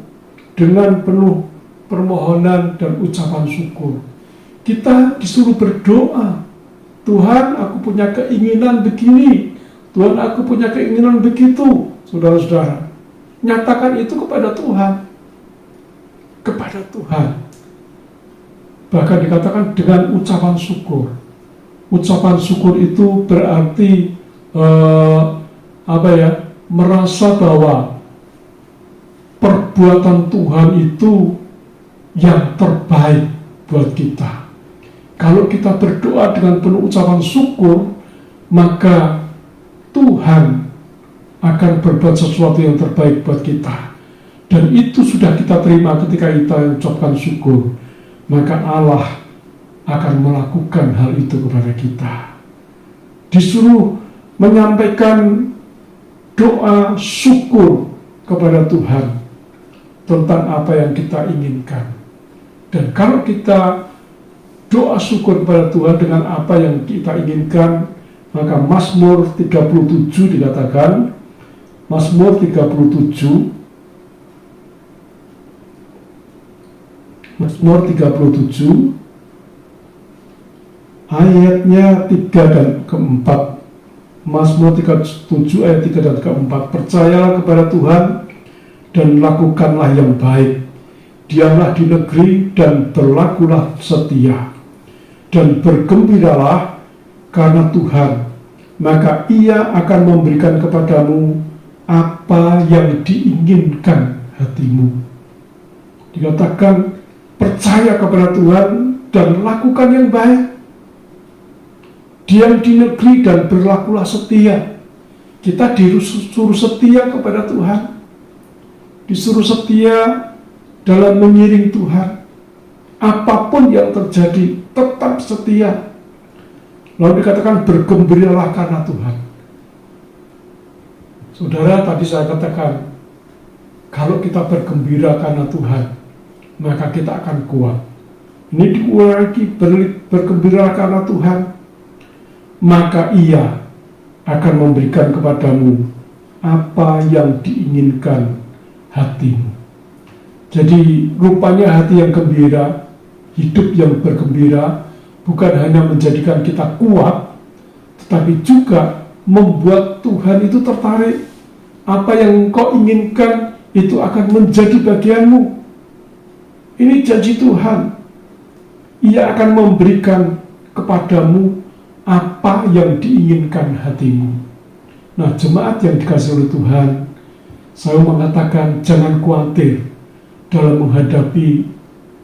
dengan penuh permohonan dan ucapan syukur. Kita disuruh berdoa. Tuhan, aku punya keinginan begini. Tuhan, aku punya keinginan begitu. Saudara-saudara, nyatakan itu kepada Tuhan. Kepada Tuhan. Bahkan dikatakan dengan ucapan syukur. Ucapan syukur itu berarti merasa bahwa perbuatan Tuhan itu yang terbaik buat kita. Kalau kita berdoa dengan penuh ucapan syukur, maka Tuhan akan berbuat sesuatu yang terbaik buat kita. Dan itu sudah kita terima ketika kita ucapkan syukur. Maka Allah akan melakukan hal itu kepada kita. Disuruh menyampaikan doa syukur kepada Tuhan tentang apa yang kita inginkan. Dan kalau kita doa syukur kepada Tuhan dengan apa yang kita inginkan, maka Mazmur 37 dikatakan, Mazmur 37 ayatnya 3 dan ke-4. Mazmur 37 ayat 3 dan ke-4. Percayalah kepada Tuhan dan lakukanlah yang baik. Diamlah di negeri dan berlakulah setia. Dan bergembiralah karena Tuhan, maka Ia akan memberikan kepadamu apa yang diinginkan hatimu. Dikatakan percaya kepada Tuhan dan lakukan yang baik. Diam di negeri dan berlakulah setia. Kita disuruh setia kepada Tuhan. Disuruh setia dalam mengiring Tuhan. Apapun yang terjadi, tetap setia. Lalu dikatakan bergembiralah karena Tuhan. Saudara, tadi saya katakan, kalau kita bergembira karena Tuhan, maka kita akan kuat. Ini diulangi, bergembira karena Tuhan, maka Ia akan memberikan kepadamu apa yang diinginkan hatimu. Jadi rupanya hati yang gembira, hidup yang bergembira, bukan hanya menjadikan kita kuat, tetapi juga membuat Tuhan itu tertarik. Apa yang kau inginkan itu akan menjadi bagianmu. Ini janji Tuhan. Ia akan memberikan kepadamu apa yang diinginkan hatimu. Nah, jemaat yang dikasihi oleh Tuhan, saya mengatakan jangan khawatir dalam menghadapi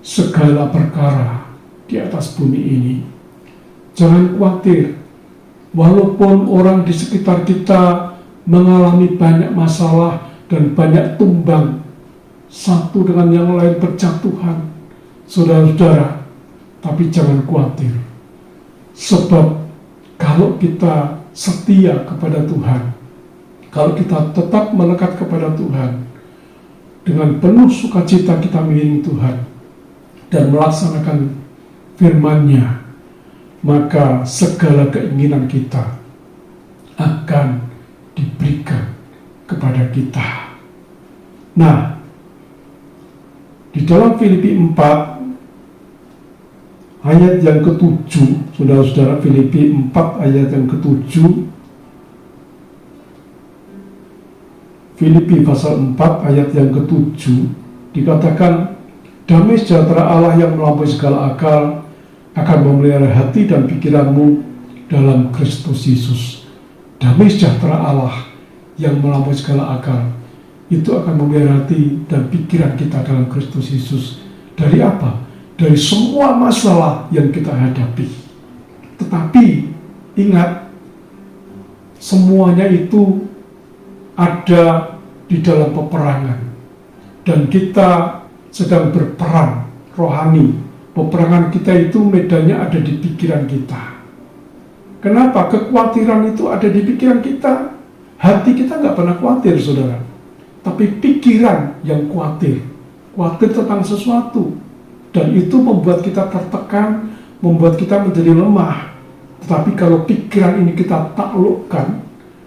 segala perkara di atas bumi ini. Jangan khawatir, walaupun orang di sekitar kita mengalami banyak masalah dan banyak tumbang, satu dengan yang lain berjatuhan, saudara-saudara, tapi jangan khawatir. Sebab kalau kita setia kepada Tuhan, kalau kita tetap melekat kepada Tuhan, dengan penuh sukacita kita mengiring Tuhan dan melaksanakan firman-Nya, maka segala keinginan kita akan diberikan kepada kita. Nah, di dalam Filipi 4 ayat yang ke-7, saudara-saudara, Filipi 4 ayat yang ke-7. Filipi pasal 4 ayat yang ke-7 dikatakan, damai sejahtera Allah yang melampaui segala akal akan memelihara hati dan pikiranmu dalam Kristus Yesus. Damai sejahtera Allah yang melampaui segala akal itu akan memelihara hati dan pikiran kita dalam Kristus Yesus. Dari apa? Dari semua masalah yang kita hadapi. Tetapi ingat, semuanya itu ada di dalam peperangan, dan kita sedang berperang rohani. Peperangan kita itu medannya ada di pikiran kita. Kenapa? Kekhawatiran itu ada di pikiran kita. Hati kita nggak pernah khawatir, saudara, tapi pikiran yang khawatir tentang sesuatu, dan itu membuat kita tertekan, membuat kita menjadi lemah. Tetapi kalau pikiran ini kita taklukkan,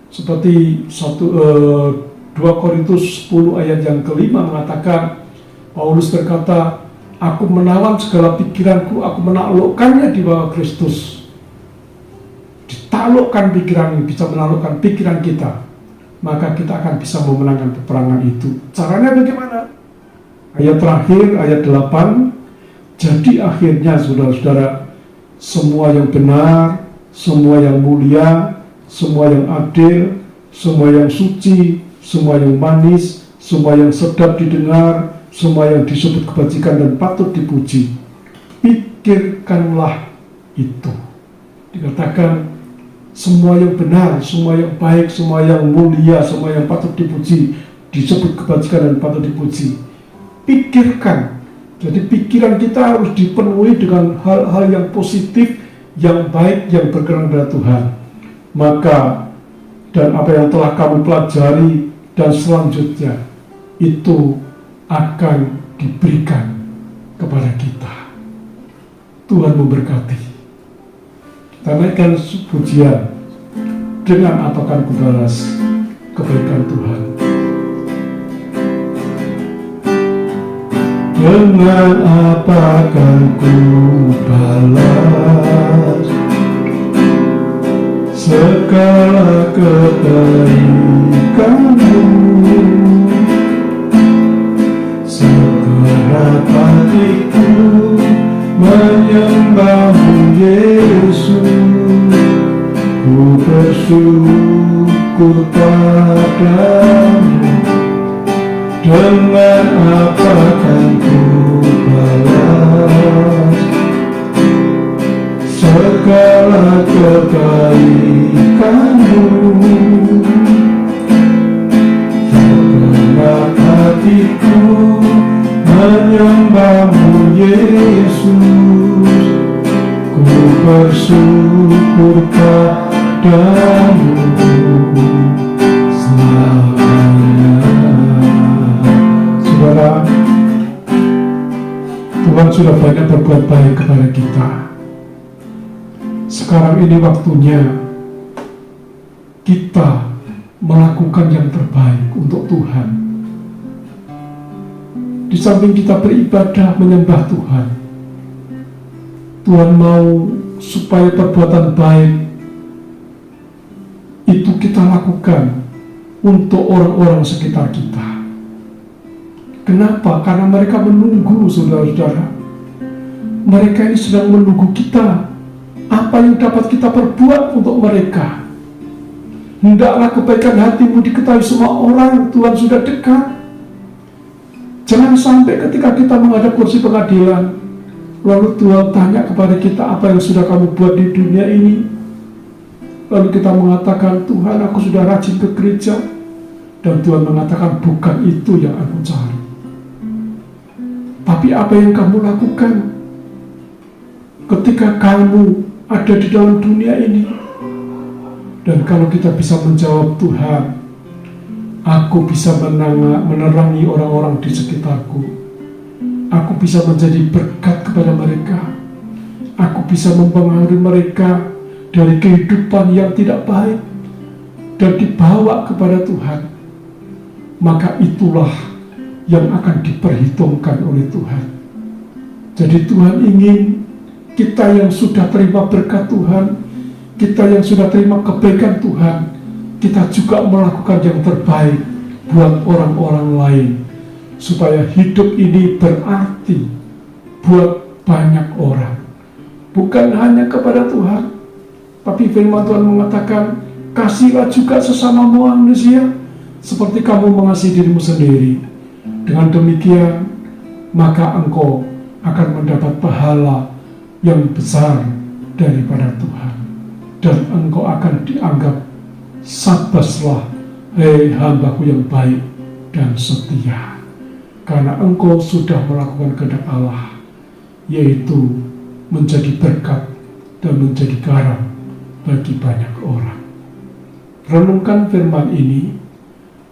seperti 2 Korintus 10 ayat yang kelima mengatakan, Paulus berkata, aku menawan segala pikiranku, aku menaklukkannya di bawah Kristus. Ditaklukkan pikiran ini, bisa menaklukkan pikiran kita, maka kita akan bisa memenangkan peperangan itu. Caranya bagaimana? Ayat terakhir, ayat 8, jadi akhirnya saudara-saudara, semua yang benar, semua yang mulia, semua yang adil, semua yang suci, semua yang manis, semua yang sedap didengar, semua yang disebut kebajikan dan patut dipuji, pikirkanlah itu. Dikatakan semua yang benar, semua yang baik, semua yang mulia, semua yang patut dipuji, disebut kebajikan dan patut dipuji. Pikirkan. Jadi pikiran kita harus dipenuhi dengan hal-hal yang positif, yang baik, yang berkenan kepada Tuhan. Maka, dan apa yang telah kamu pelajari dan selanjutnya, itu akan diberikan kepada kita. Tuhan memberkati. Kita naikkan pujian, dengan apa akan kubalas kebaikan Tuhan. Dengan apa akan kubalas segala kebaikanmu, segenap hatiku menyembahmu Yesus, ku bersyukur padamu. Dengan apa akan kubalas segala kebaikanmu, segenap hatiku menyembahmu Yesus, ku bersyukur padamu selamanya. Saudara, Tuhan sudah banyak berbuat baik kepada kita. Sekarang ini waktunya kita melakukan yang terbaik untuk Tuhan. Di samping kita beribadah menyembah Tuhan, Tuhan mau supaya perbuatan baik itu kita lakukan untuk orang-orang sekitar kita. Kenapa? Karena mereka menunggu, saudara-saudara. Mereka ini sedang menunggu kita. Apa yang dapat kita perbuat untuk mereka? Hendaklah kebaikan hatimu diketahui semua orang. Tuhan sudah dekat. Jangan sampai ketika kita menghadap kursi pengadilan, lalu Tuhan tanya kepada kita, apa yang sudah kamu buat di dunia ini? Lalu kita mengatakan, Tuhan, aku sudah rajin ke gereja. Dan Tuhan mengatakan, bukan itu yang aku cari. Tapi apa yang kamu lakukan ketika kamu ada di dalam dunia ini? Dan kalau kita bisa menjawab, Tuhan, aku bisa menerangi orang-orang di sekitarku. Aku bisa menjadi berkat kepada mereka. Aku bisa mempengaruhi mereka dari kehidupan yang tidak baik dan dibawa kepada Tuhan. Maka itulah yang akan diperhitungkan oleh Tuhan. Jadi Tuhan ingin kita yang sudah terima berkat Tuhan, kita yang sudah terima kebaikan Tuhan, kita juga melakukan yang terbaik buat orang-orang lain, supaya hidup ini berarti buat banyak orang, bukan hanya kepada Tuhan. Tapi firman Tuhan mengatakan, kasihlah juga sesama manusia seperti kamu mengasihi dirimu sendiri. Dengan demikian, maka engkau akan mendapat pahala yang besar daripada Tuhan, dan engkau akan dianggap sabaslah, hei hambaku yang baik dan setia, karena engkau sudah melakukan kehendak Allah, yaitu menjadi berkat dan menjadi garam bagi banyak orang. Renungkan firman ini,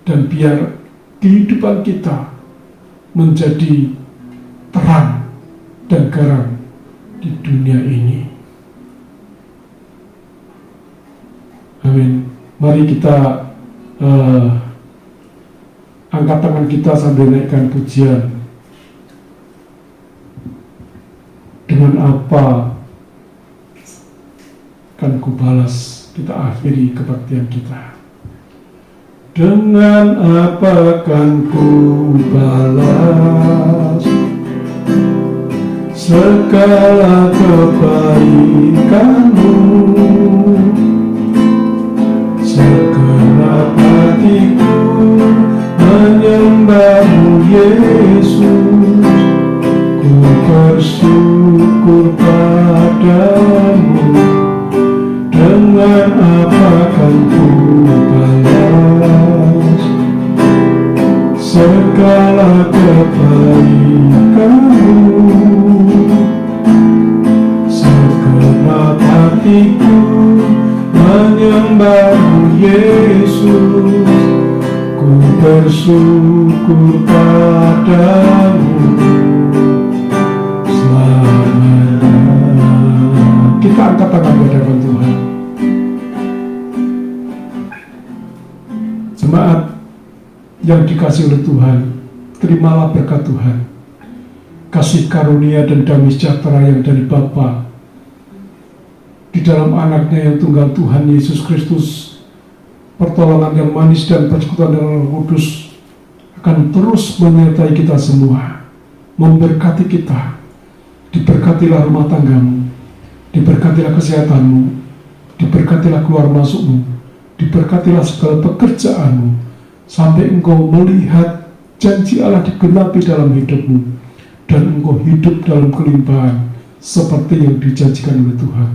dan biar kehidupan kita menjadi terang dan garam di dunia ini. Amin. Mari kita angkat tangan kita sambil naikkan pujian. Dengan apa kan ku balas, kita akhiri kebaktian kita. Dengan apa kan ku balas segala kebaikanmu, segenap hatiku menyembahmu Yesus, ku bersyukur padamu. Dengan apa kan ku balas segala kebaikanmu, segenap hatiku menyembahmu Yesus, ku bersyukur padamu selamanya. Kita angkat tangan di hadapan Tuhan. Jemaat yang dikasihi oleh Tuhan, terimalah berkat Tuhan, kasih karunia dan damai sejahtera yang dari Bapa di dalam anaknya yang tunggal Tuhan Yesus Kristus, pertolongan yang manis dan persekutuan dengan Roh Kudus akan terus menyertai kita semua, memberkati kita. Diberkatilah rumah tanggamu, diberkatilah kesehatanmu, diberkatilah keluar masukmu, diberkatilah segala pekerjaanmu, sampai engkau melihat janji Allah digenapi dalam hidupmu, dan engkau hidup dalam kelimpahan seperti yang dijanjikan oleh Tuhan.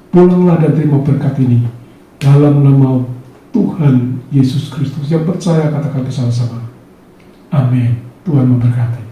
Pulanglah dan terima berkat ini dalam nama Tuhan Yesus Kristus. Yang percaya katakan bersama-sama, amin. Tuhan memberkati.